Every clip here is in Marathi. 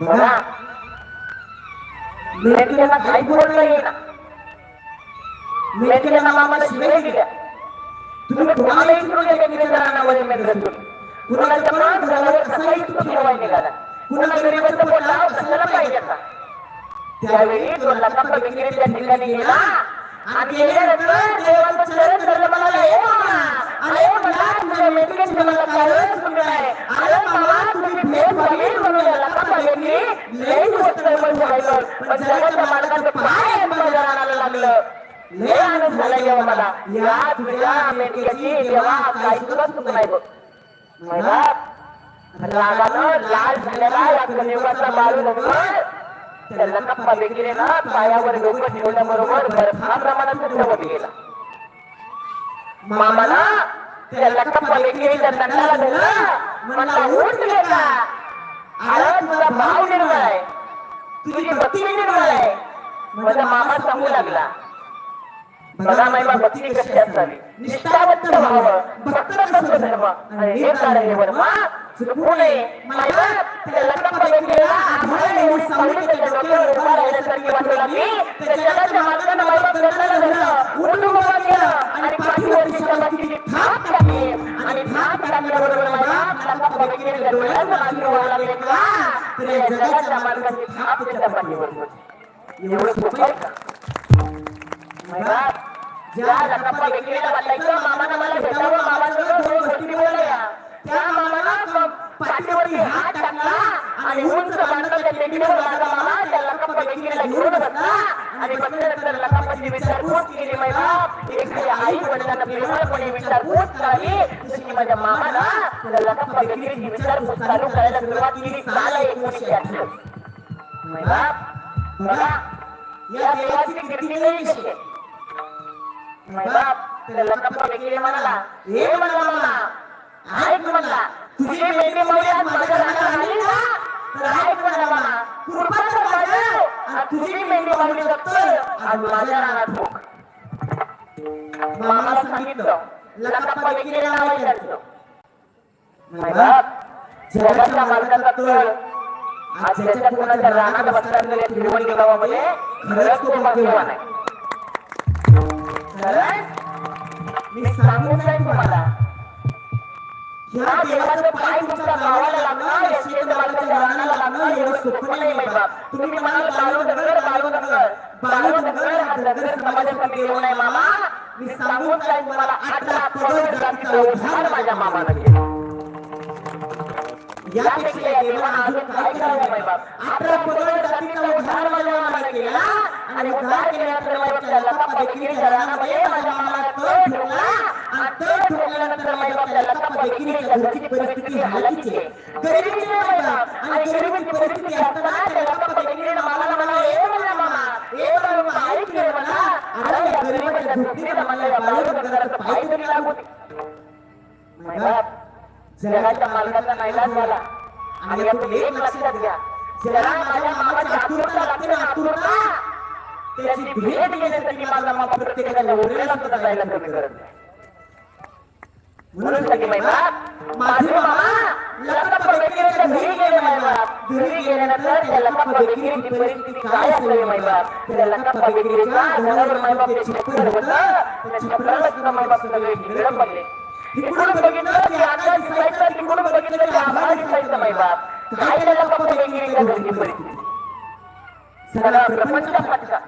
बघा मेटकेला काही बोलता येईना. मेटकेला मामाला शिवाय दिल्या. तुम्ही कोणाला विचारून मेटकेला मध्ये मेटकेला कुणाच्या पण घरावर कसाही शिवाय निघाला. कुणा गरीबाचं पोटाव कशाला पाहिजे का. त्यावेळी तो लतापा विक्री त्या ठिकाणी गेला आणि गेल्यानंतर देवाचं चरण धरलं. म्हणाला ए मामा, अरे मला तुझ्या मेटकेची मला कायच म्हणणं आहे. अरे मामा तुम्ही भेट व्हावी म्हणून लतापा विक्री लई गोष्ट बोलायचं. पण जगाच्या मालकाचं पाय माझ्या रानाला लागलं. लय आनंद झाला जेव्हा मला या तुझ्या मेटकेची तेव्हा काही सुद्धा चूक नाही बघ. रागानं लाल झालेला या कलियुगाचा बाळू बघून त्या लतापा विक्रीला पायावर डोकं ठेवल्याबरोबर बर्फा प्रमाणात ठेवत गेला. मामाला त्या लतापा विक्रीच्या दंडाला धरलं. म्हणला उठ गेला. अरे तुझा भाव निर्मळ आहे, तुझी भक्ती निर्मळ आहे. माझा मामा सांगू लागला बघा मायबा भक्ती कशी असावी, निष्ठावंत व्हावं, भक्त कसं धर्म हे कार्य वर्मा चुकू नये. मायबा त्या लतापा विक्रीला आभाळ येऊन सावली त्याच्या डोक्यावर उभा राहिल्यासारखी वाटू लागली. त्या जगाच्या मालकानं मायबा दंडाला धरलं, उलटून उभा केलं आणि पाठीवरची शाबासकीची थाप टाकली. आणि थाप टाकल्याबरोबर मायबा लतापा विक्रीच्या डोळ्यात अश्रू व्हायला लागले का तर या जगाच्या मालकाची थाप त्याच्या पाठीवर होती. एवढं सोपं आहे का मायबा. ज्या लतापा विक्रीला वाटायचं मामानं मला भेटावं, मामानं दोन गोष्टी बोलल्या. त्या मामाला पाठीवरती हात टाकला आणि उंच बांधलेल्या टेकडीवर माझा मामा त्या लतापा विक्रीला घेऊन बसला. आणि बसल्यानंतर लतापाची विचारपूस केली. मायबाप एखाद्या आई वडिलांना प्रेमळपणे विचारपूस करावी तशी माझ्या मामाला त्या लतापा विक्रीची विचारपूस चालू करायला सुरुवात केली. साल 1928. मायबाप बघा या देवाची कीर्ती नाही कशी. मायबाप त्या लतापा विक्री म्हणाला हे म्हणला मामा ऐक म्हणला तुझी मेंढी मौल्यात माझ्या रानात आली ना तर ऐक म्हणला मामा कृपाचं माझं तुझी मेंढी मौली जगतं आणि माझ्या रानात भूक. मामाला सांगितलं लतापा विक्रीला नाव विचारलं. मायबाप जगाच्या मालकाचा तळ आज त्याच्या कोणाच्या रानात बसलेल्या तिरुवणी गावामध्ये खरंच तो भाग्यवान आहे. मी सांगून नाही तुम्हाला या देवाचं पाय तुमच्या गावाला लागणं, या शेत मालकाच्या रानाला लागणं एवढं सोपं नाही मायबाप. तुम्ही म्हणाल बाळू नगर हा नगर समाजासाठी देव नाही मामा. मी सांगून नाही तुम्हाला 18 पगड जातीचा उद्धार माझ्या मामाला केला. यापेक्षा या देवानं अजून काय करावं मायबाप. 18 पगड जातीचा उद्धार माझ्या मामाला केला आणि उद्धार केल्यानंतर मायबाप लतापा विक्रीच्या रानामध्ये माझ्या मामाला तळ ठेवला. आणि तळ ठेवल्यानंतर मायबाप लतापा विक्रीच्या घरची परिस्थिती हालाकीची आहे, गरिबीची आहे मायबाप. आणि गरिबीची परिस्थिती असताना त्या लतापा विक्रीनं मामाला म्हणला ए म्हणला मामा ए म्हणला ऐक रे म्हणला अरे या गरिबाच्या झोपडीला म्हणला या बाळू नगराचं पाय तरी लागू दे. मायबाप जगाच्या मालकाचा नाईलाज झाला. आणि यातून एक लक्षात घ्या ज्याला माझ्या मामाची आतुरता लागते ना आतुरता त्याची भेट घेण्यासाठी माझा मामा प्रत्येकाच्या ओरडेला सुद्धा जायला कमी करत नाही. म्हणून सगळे मायबाप माझे मामा लतापा विक्रीच्या घरी गेले मायबाप. घरी गेल्यानंतर त्या लतापा विक्रीची परिस्थिती काय असेल मायबाप. त्या लतापा विक्रीच्या घरावर मायबाप ते छप्पर होतं, त्या छप्पराला सुद्धा मायबाप सगळे ढिगळं पडले. तिकडून बघितलं की आकाश दिसायचं, तिकडून बघितलं की आभाळ दिसायचं मायबाप. काय त्या लतापा विक्रीच्या घरची परिस्थिती सगळा प्रपंच फटका.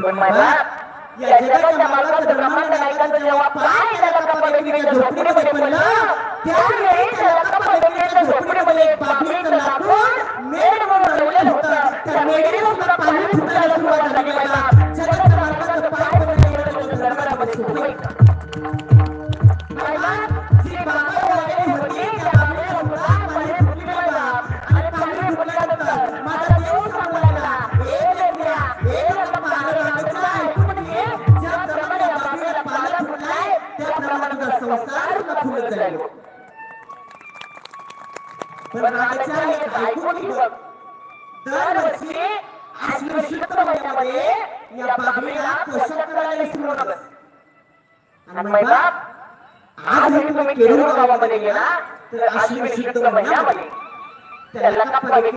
पण मायबाप या जगाच्या मालकाचं ब्रह्मांड नायकांचं जेव्हा पाय त्या लतापा विक्रीच्या झोपडीमध्ये पडलं त्यावेळी त्या लतापा विक्रीच्या झोपडीमध्ये एक बाभळीचं लाकूड मेढ म्हणून ठेवलेलं होतं. त्या मेढीला सुद्धा पाणी फुटायला सुरुवात झाली मायबाप. जगाच्या मालकाचं पाय पडलं दरबारामध्ये सुटवायचं. मायबाप जी बाबा वगैरे होती त्या बाबळीला सुद्धा पाणी फुटली मायबाप. आणि पाणी फुटल्यानंतर माझा देव सांगू लागला ए लेकऱ्या ए लतापा अरे राजाला ऐकून घे ज्याप्रमाणे या बाबळीला पाला फुटलाय त्याप्रमाणे तुझा संसार सुद्धा फुलत जाईल. पण राजाच्या एक ऐकून घे बघ दरवर्षी आश्विन शुक्ल महिन्यामध्ये या बाबळीला पोषण करायला सुरू होतं. आणि मायबाप आज तुम्ही केरूर गावामध्ये गेला तर आश्विन शुक्ल महिन्यामध्ये त्याला का